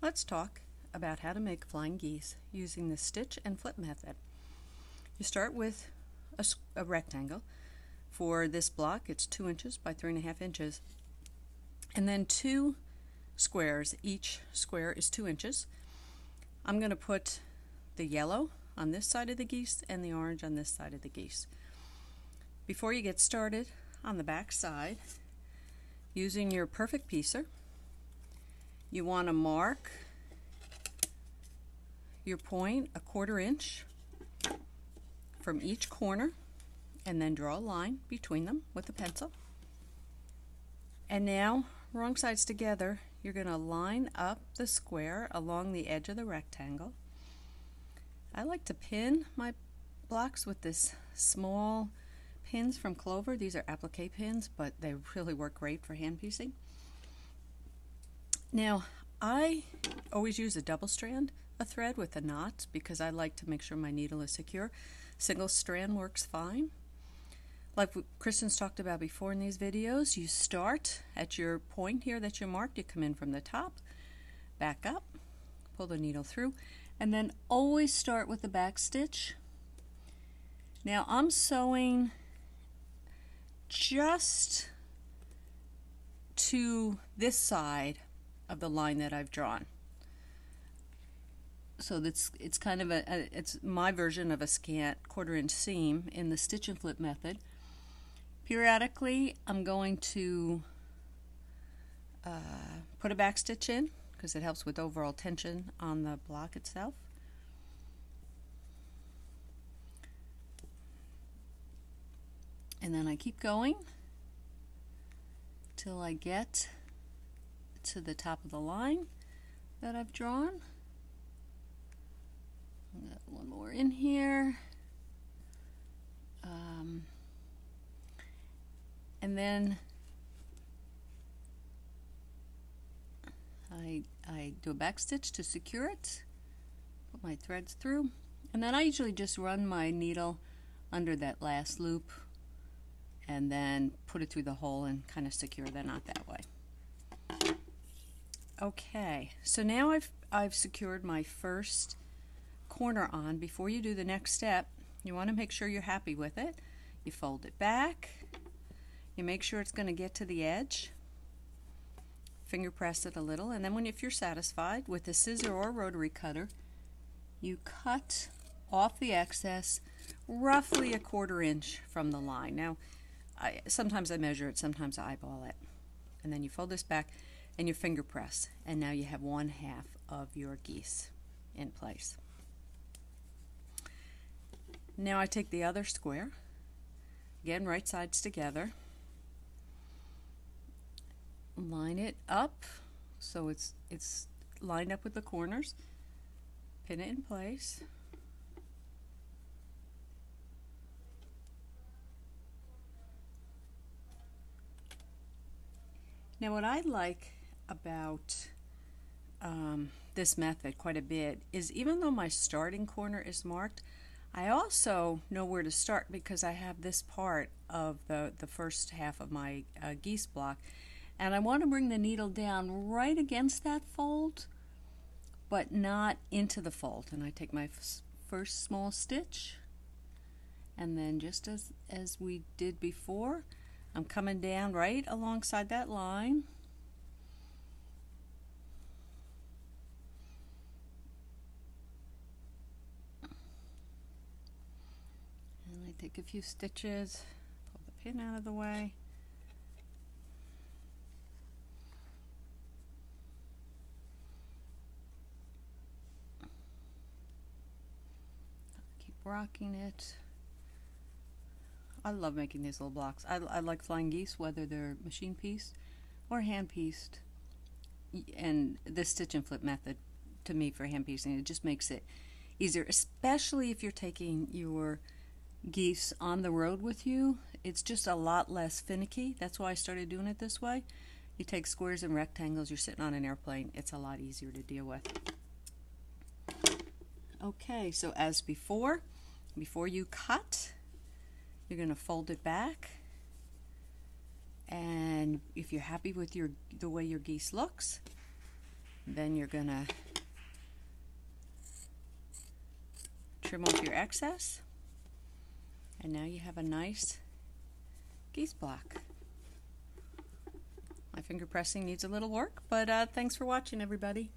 Let's talk about how to make flying geese using the stitch and flip method. You start with a rectangle. For this block, it's 2 inches by 3.5 inches, and then 2 squares. Each square is 2 inches. I'm going to put the yellow on this side of the geese and the orange on this side of the geese. Before you get started, on the back side, using your perfect piecer, you want to mark your point 1/4 inch from each corner and then draw a line between them with a pencil. And now, wrong sides together, you're going to line up the square along the edge of the rectangle. I like to pin my blocks with this small pins from Clover. These are applique pins, but they really work great for hand piecing. Now, I always use a double strand of thread with a knot because I like to make sure my needle is secure. Single strand works fine. Like Kristen's talked about before in these videos, you start at your point here that you marked. You come in from the top, back up, pull the needle through, and then always start with the back stitch. Now I'm sewing just to this side of the line that I've drawn. So it's kind of it's my version of a scant 1/4 inch seam in the stitch and flip method. Periodically, I'm going to put a back stitch in because it helps with overall tension on the block itself. And then I keep going till I get to the top of the line that I've drawn. Got one more in here. And then I do a back stitch to secure it, put my threads through, and then I usually just run my needle under that last loop and then put it through the hole and kind of secure the knot that way. Okay, so now I've secured my first corner on. Before you do the next step, you want to make sure you're happy with it. You fold it back, you make sure it's going to get to the edge, finger press it a little, and then if you're satisfied, with a scissor or rotary cutter, you cut off the excess roughly 1/4 inch from the line. Now, sometimes I measure it, sometimes I eyeball it. And then you fold this back and you finger press, and now you have 1/2 of your geese in place. Now I take the other square, again right sides together, line it up so it's lined up with the corners, pin it in place, now what I like about this method quite a bit is even though my starting corner is marked, I also know where to start because I have this part of the first half of my geese block, and I want to bring the needle down right against that fold but not into the fold. And I take my first small stitch, and then just as we did before, I'm coming down right alongside that line. Take a few stitches, pull the pin out of the way. Keep rocking it. I love making these little blocks. I like flying geese, whether they're machine pieced or hand pieced. And the stitch and flip method, to me, for hand piecing, it just makes it easier, especially if you're taking your geese on the road with you. It's just a lot less finicky. That's why I started doing it this way. You take squares and rectangles, you're sitting on an airplane, it's a lot easier to deal with. Okay, so as before you cut, you're going to fold it back, and if you're happy with the way your geese looks, Then you're going to trim off your excess, and now you have a nice geese block. My finger pressing needs a little work, but thanks for watching, everybody.